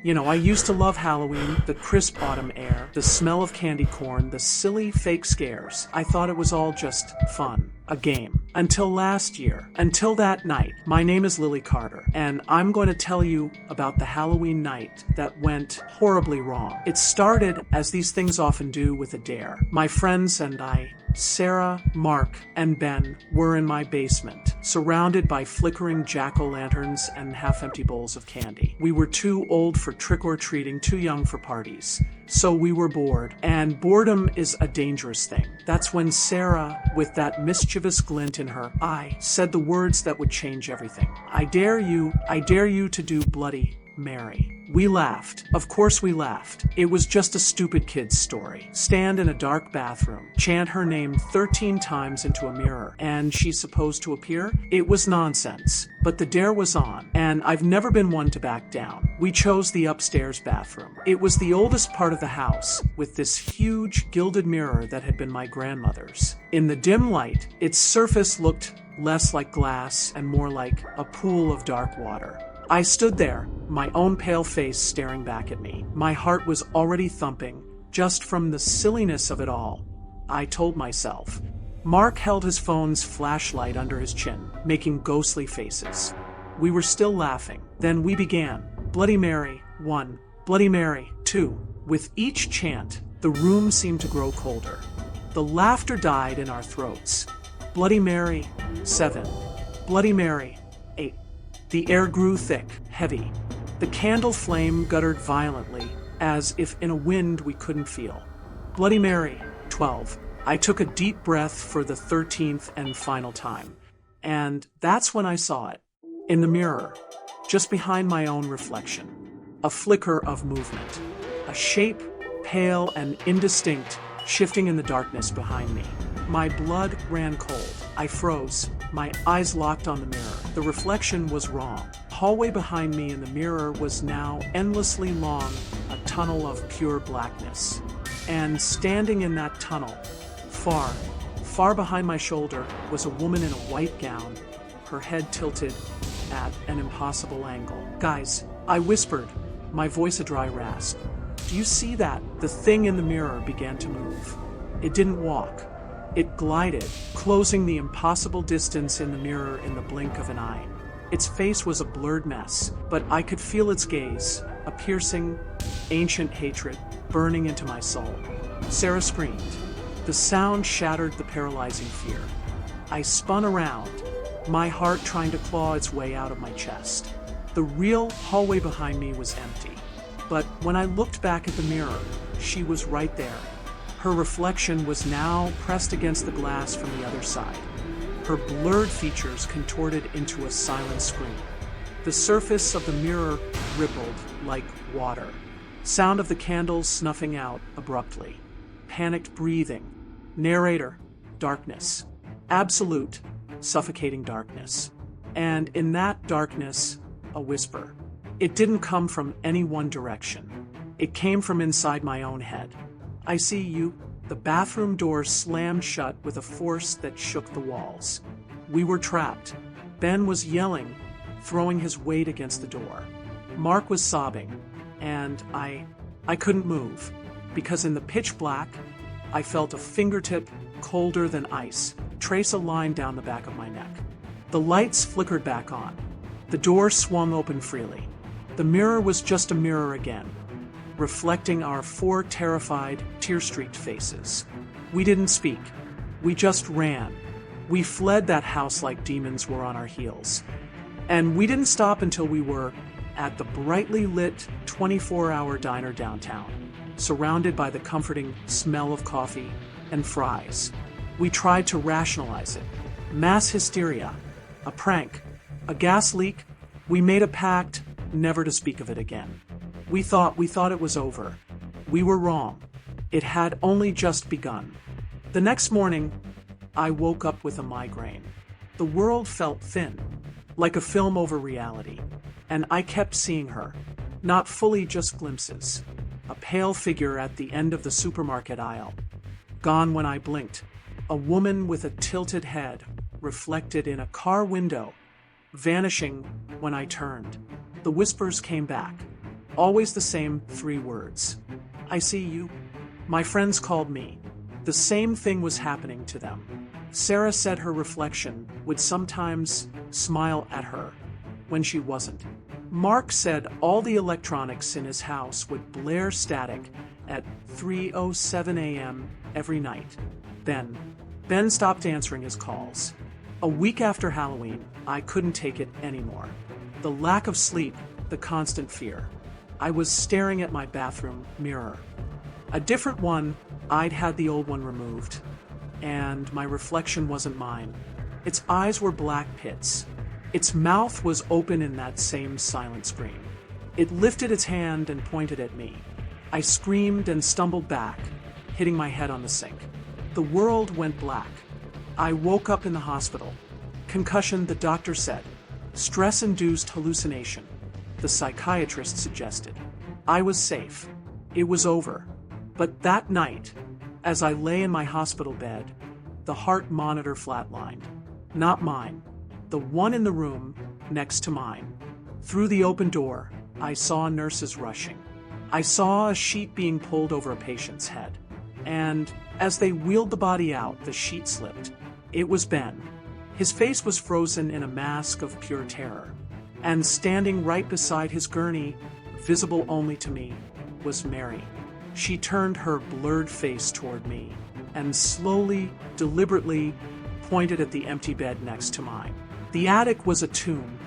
I used to love Halloween, the crisp autumn air, the smell of candy corn, the silly fake scares. I thought it was all just fun. A game. Until last year. Until that night. My name is Lily Carter, and I'm going to tell you about the Halloween night that went horribly wrong. It started, as these things often do, with a dare. My friends and I, Sarah, Mark, and Ben, were in my basement, surrounded by flickering jack-o'-lanterns and half-empty bowls of candy. We were too old for trick-or-treating, too young for parties. So we were bored, and boredom is a dangerous thing. That's when Sarah, with that mischievous glint in her eye, said the words that would change everything. I dare you to do Bloody Mary. We laughed. Of course we laughed. It was just a stupid kid's story. Stand in a dark bathroom, chant her name 13 times into a mirror, and she's supposed to appear? It was nonsense. But the dare was on, and I've never been one to back down. We chose the upstairs bathroom. It was the oldest part of the house, with this huge gilded mirror that had been my grandmother's. In the dim light, its surface looked less like glass and more like a pool of dark water. I stood there, my own pale face staring back at me. My heart was already thumping, just from the silliness of it all. I told myself. Mark held his phone's flashlight under his chin, making ghostly faces. We were still laughing. Then we began. Bloody Mary 1, Bloody Mary 2. With each chant, the room seemed to grow colder. The laughter died in our throats. Bloody Mary 7, Bloody Mary 8. The air grew thick, heavy. The candle flame guttered violently, as if in a wind we couldn't feel. Bloody Mary 12. I took a deep breath for the 13th and final time. And that's when I saw it. In the mirror, just behind my own reflection. A flicker of movement. A shape, pale and indistinct, shifting in the darkness behind me. My blood ran cold. I froze, my eyes locked on the mirror. The reflection was wrong. The hallway behind me in the mirror was now endlessly long, a tunnel of pure blackness. And standing in that tunnel, far behind my shoulder, was a woman in a white gown, her head tilted at an impossible angle. Guys, I whispered, my voice a dry rasp. Do you see that? The thing in the mirror began to move. It didn't walk. It glided, closing the impossible distance in the mirror in the blink of an eye. Its face was a blurred mess, but I could feel its gaze, a piercing, ancient hatred burning into my soul. Sarah screamed. The sound shattered the paralyzing fear. I spun around, my heart trying to claw its way out of my chest. The real hallway behind me was empty. But when I looked back at the mirror, she was right there. Her reflection was now pressed against the glass from the other side. Her blurred features contorted into a silent scream. The surface of the mirror rippled like water. Sound of the candles snuffing out abruptly. Panicked breathing. Narrator. Darkness. Absolute, suffocating darkness. And in that darkness, a whisper. It didn't come from any one direction. It came from inside my own head. I see you. The bathroom door slammed shut with a force that shook the walls. We were trapped. Ben was yelling, throwing his weight against the door. Mark was sobbing, and I couldn't move, because in the pitch black, I felt a fingertip colder than ice trace a line down the back of my neck. The lights flickered back on. The door swung open freely. The mirror was just a mirror again, reflecting our four terrified, tear-streaked faces. We didn't speak. We just ran. We fled that house like demons were on our heels. And we didn't stop until we were at the brightly lit 24-hour diner downtown, surrounded by the comforting smell of coffee and fries. We tried to rationalize it. Mass hysteria. A prank. A gas leak. We made a pact never to speak of it again. We thought it was over. We were wrong. It had only just begun. The next morning, I woke up with a migraine. The world felt thin, like a film over reality. And I kept seeing her. Not fully, just glimpses. A pale figure at the end of the supermarket aisle. Gone when I blinked. A woman with a tilted head, reflected in a car window. Vanishing when I turned. The whispers came back. Always the same 3 words. I see you. My friends called me. The same thing was happening to them. Sarah said her reflection would sometimes smile at her when she wasn't. Mark said all the electronics in his house would blare static at 3:07 a.m. every night. Then, Ben stopped answering his calls. A week after Halloween, I couldn't take it anymore. The lack of sleep, the constant fear. I was staring at my bathroom mirror. A different one. I'd had the old one removed, and my reflection wasn't mine. Its eyes were black pits. Its mouth was open in that same silent scream. It lifted its hand and pointed at me. I screamed and stumbled back, hitting my head on the sink. The world went black. I woke up in the hospital. Concussion, the doctor said. Stress-induced hallucination, the psychiatrist suggested. I was safe. It was over. But that night, as I lay in my hospital bed, the heart monitor flatlined. Not mine. The one in the room next to mine. Through the open door, I saw nurses rushing. I saw a sheet being pulled over a patient's head. And as they wheeled the body out, the sheet slipped. It was Ben. His face was frozen in a mask of pure terror. And standing right beside his gurney, visible only to me, was Mary. She turned her blurred face toward me and slowly, deliberately pointed at the empty bed next to mine. The attic was a tomb,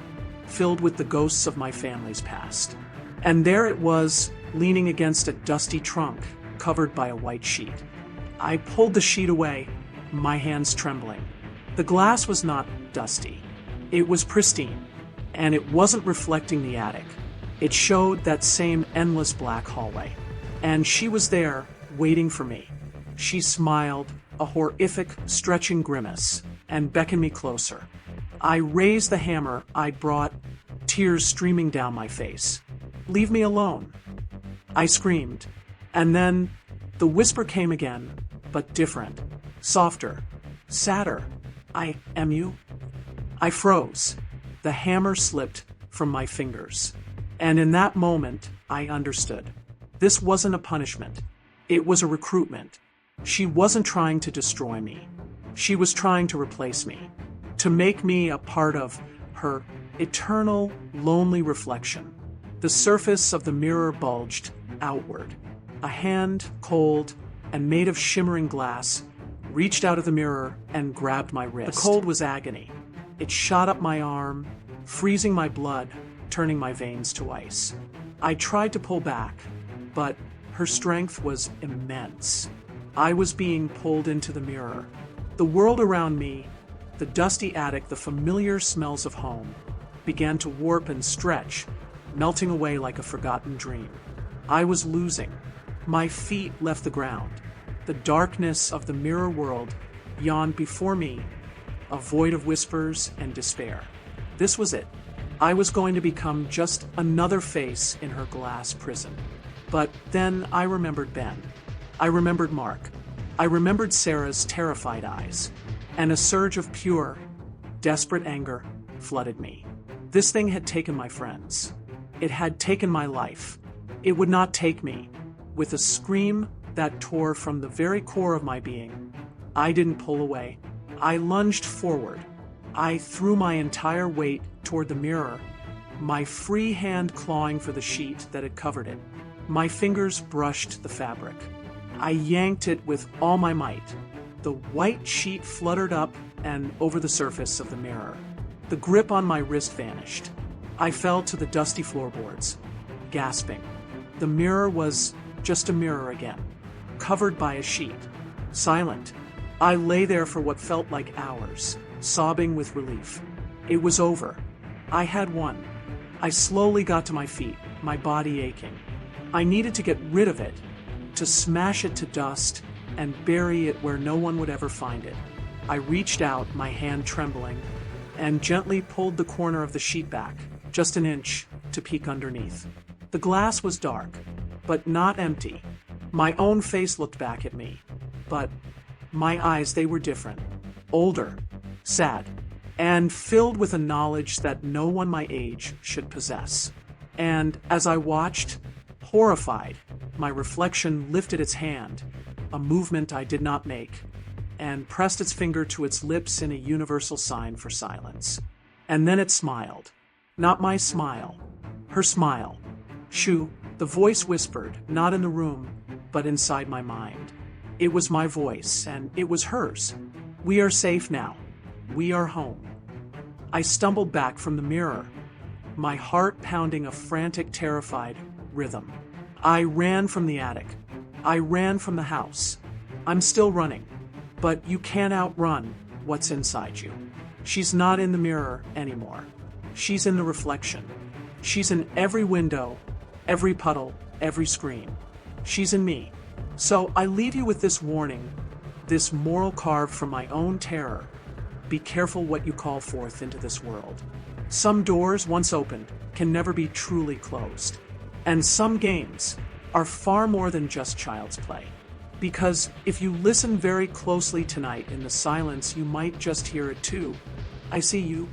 filled with the ghosts of my family's past. And there it was, leaning against a dusty trunk, covered by a white sheet. I pulled the sheet away, my hands trembling. The glass was not dusty. It was pristine, and it wasn't reflecting the attic. It showed that same endless black hallway. And she was there, waiting for me. She smiled, a horrific, stretching grimace, and beckoned me closer. I raised the hammer I'd brought, tears streaming down my face. "Leave me alone," I screamed. And then the whisper came again, but different, softer, sadder. "I am you?" I froze. The hammer slipped from my fingers. And in that moment, I understood. This wasn't a punishment. It was a recruitment. She wasn't trying to destroy me. She was trying to replace me, to make me a part of her eternal, lonely reflection. The surface of the mirror bulged outward. A hand, cold and made of shimmering glass, reached out of the mirror and grabbed my wrist. The cold was agony. It shot up my arm, freezing my blood, turning my veins to ice. I tried to pull back, but her strength was immense. I was being pulled into the mirror. The world around me, the dusty attic, the familiar smells of home, began to warp and stretch, melting away like a forgotten dream. I was losing. My feet left the ground. The darkness of the mirror world yawned before me, a void of whispers and despair. This was it. I was going to become just another face in her glass prison. But then I remembered Ben. I remembered Mark. I remembered Sarah's terrified eyes. And a surge of pure, desperate anger flooded me. This thing had taken my friends. It had taken my life. It would not take me. With a scream that tore from the very core of my being, I didn't pull away. I lunged forward. I threw my entire weight toward the mirror, my free hand clawing for the sheet that had covered it. My fingers brushed the fabric. I yanked it with all my might. The white sheet fluttered up and over the surface of the mirror. The grip on my wrist vanished. I fell to the dusty floorboards, gasping. The mirror was just a mirror again, covered by a sheet, silent. I lay there for what felt like hours, sobbing with relief. It was over. I had won. I slowly got to my feet, my body aching. I needed to get rid of it, to smash it to dust and bury it where no one would ever find it. I reached out, my hand trembling, and gently pulled the corner of the sheet back, just an inch, to peek underneath. The glass was dark, but not empty. My own face looked back at me, but my eyes, they were different, older, sad, and filled with a knowledge that no one my age should possess. And as I watched, horrified, my reflection lifted its hand, a movement I did not make, and pressed its finger to its lips in a universal sign for silence. And then it smiled. Not my smile. Her smile. Shoo, the voice whispered, not in the room, but inside my mind. It was my voice, and it was hers. We are safe now. We are home. I stumbled back from the mirror, my heart pounding a frantic, terrified rhythm. I ran from the attic. I ran from the house. I'm still running. But you can't outrun what's inside you. She's not in the mirror anymore. She's in the reflection. She's in every window, every puddle, every screen. She's in me. So I leave you with this warning, this moral carved from my own terror. Be careful what you call forth into this world. Some doors, once opened, can never be truly closed. And some games are far more than just child's play. Because if you listen very closely tonight in the silence, you might just hear it too. I see you.